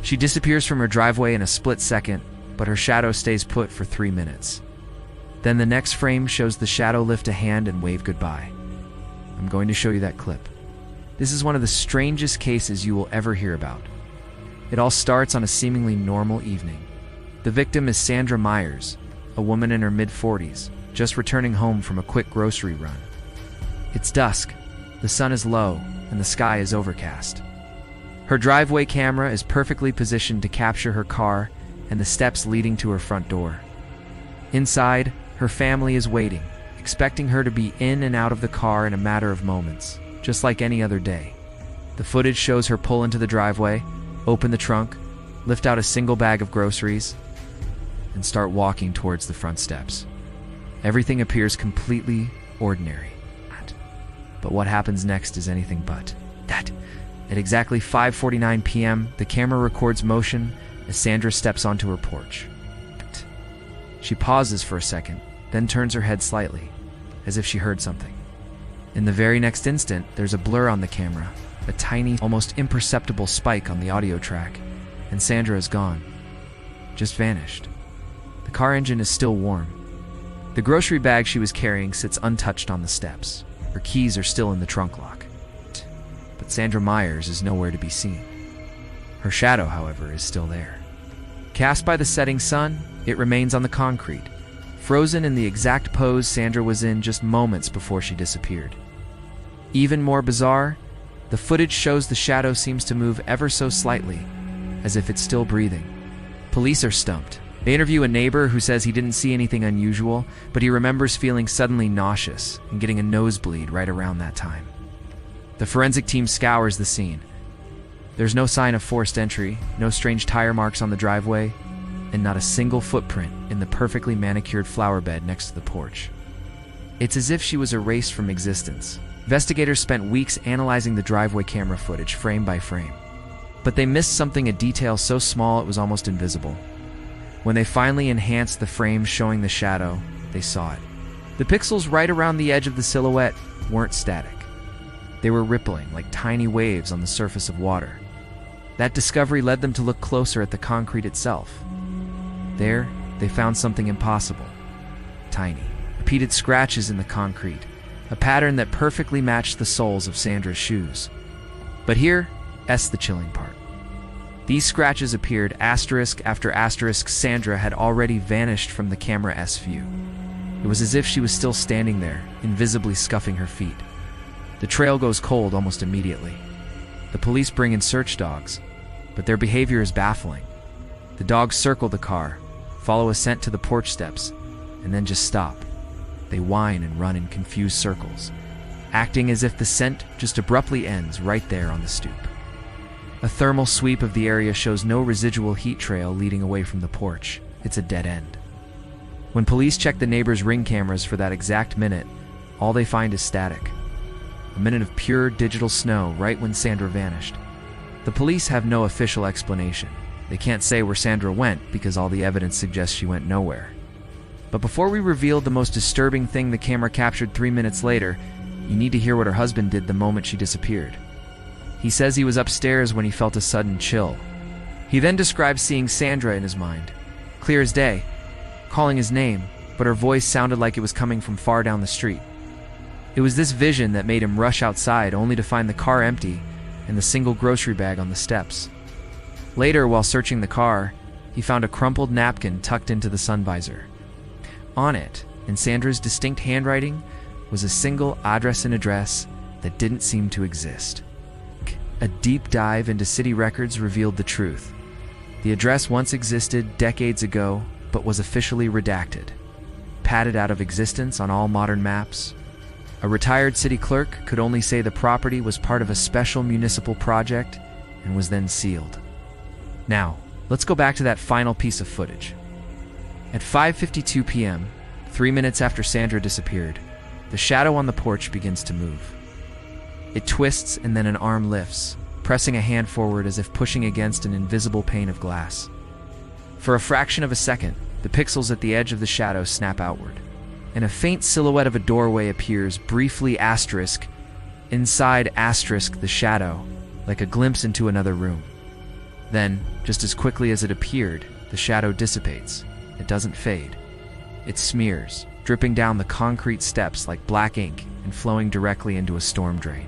She disappears from her driveway in a split second, but her shadow stays put for 3 minutes. Then the next frame shows the shadow lift a hand and wave goodbye. I'm going to show you that clip. This is one of the strangest cases you will ever hear about. It all starts on a seemingly normal evening. The victim is Sandra Myers, a woman in her mid-40s, just returning home from a quick grocery run. It's dusk, the sun is low, and the sky is overcast. Her driveway camera is perfectly positioned to capture her car and the steps leading to her front door. Inside, her family is waiting, expecting her to be in and out of the car in a matter of moments, just like any other day. The footage shows her pull into the driveway, open the trunk, lift out a single bag of groceries, and start walking towards the front steps. Everything appears completely ordinary. But what happens next is anything but that. At exactly 5:49 p.m., the camera records motion as Sandra steps onto her porch. She pauses for a second, then turns her head slightly, as if she heard something. In the very next instant, there's a blur on the camera, a tiny, almost imperceptible spike on the audio track, and Sandra is gone. Just vanished. The car engine is still warm. The grocery bag she was carrying sits untouched on the steps. Her keys are still in the trunk lock. But Sandra Myers is nowhere to be seen. Her shadow, however, is still there. Cast by the setting sun, it remains on the concrete, frozen in the exact pose Sandra was in just moments before she disappeared. Even more bizarre, the footage shows the shadow seems to move ever so slightly, as if it's still breathing. Police are stumped. They interview a neighbor who says he didn't see anything unusual, but he remembers feeling suddenly nauseous and getting a nosebleed right around that time. The forensic team scours the scene. There's no sign of forced entry, no strange tire marks on the driveway, and not a single footprint in the perfectly manicured flower bed next to the porch. It's as if she was erased from existence. Investigators spent weeks analyzing the driveway camera footage frame by frame, but they missed something, a detail so small it was almost invisible. When they finally enhanced the frame showing the shadow, they saw it. The pixels right around the edge of the silhouette weren't static. They were rippling like tiny waves on the surface of water. That discovery led them to look closer at the concrete itself. There, they found something impossible. Tiny, repeated scratches in the concrete, a pattern that perfectly matched the soles of Sandra's shoes. But here's the chilling part. These scratches appeared asterisk after asterisk. Sandra had already vanished from the camera's view. It was as if she was still standing there, invisibly scuffing her feet. The trail goes cold almost immediately. The police bring in search dogs, but their behavior is baffling. The dogs circle the car, follow a scent to the porch steps, and then just stop. They whine and run in confused circles, acting as if the scent just abruptly ends right there on the stoop. A thermal sweep of the area shows no residual heat trail leading away from the porch. It's a dead end. When police check the neighbors' ring cameras for that exact minute, all they find is static. A minute of pure digital snow right when Sandra vanished. The police have no official explanation. They can't say where Sandra went because all the evidence suggests she went nowhere. But before we reveal the most disturbing thing the camera captured 3 minutes later, you need to hear what her husband did the moment she disappeared. He says he was upstairs when he felt a sudden chill. He then describes seeing Sandra in his mind, clear as day, calling his name, but her voice sounded like it was coming from far down the street. It was this vision that made him rush outside, only to find the car empty and the single grocery bag on the steps. Later, while searching the car, he found a crumpled napkin tucked into the sun visor. On it, in Sandra's distinct handwriting, was a single address that didn't seem to exist. A deep dive into city records revealed the truth. The address once existed decades ago, but was officially redacted, padded out of existence on all modern maps. A retired city clerk could only say the property was part of a special municipal project and was then sealed. Now, let's go back to that final piece of footage. At 5:52 p.m., 3 minutes after Sandra disappeared, the shadow on the porch begins to move. It twists and then an arm lifts, pressing a hand forward as if pushing against an invisible pane of glass. For a fraction of a second, the pixels at the edge of the shadow snap outward, and a faint silhouette of a doorway appears, briefly inside the shadow, like a glimpse into another room. Then, just as quickly as it appeared, the shadow dissipates. It doesn't fade. It smears, dripping down the concrete steps like black ink and flowing directly into a storm drain.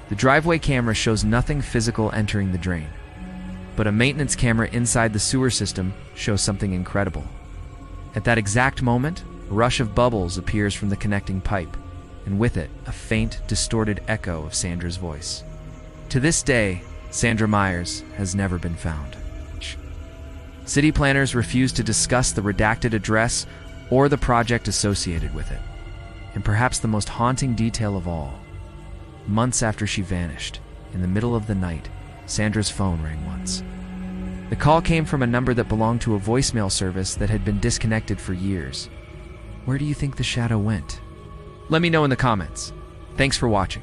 The driveway camera shows nothing physical entering the drain, but a maintenance camera inside the sewer system shows something incredible. At that exact moment, a rush of bubbles appears from the connecting pipe, and with it, a faint, distorted echo of Sandra's voice. To this day, Sandra Myers has never been found. City planners refuse to discuss the redacted address or the project associated with it. And perhaps the most haunting detail of all, months after she vanished, in the middle of the night, Sandra's phone rang once. The call came from a number that belonged to a voicemail service that had been disconnected for years. Where do you think the shadow went? Let me know in the comments. Thanks for watching.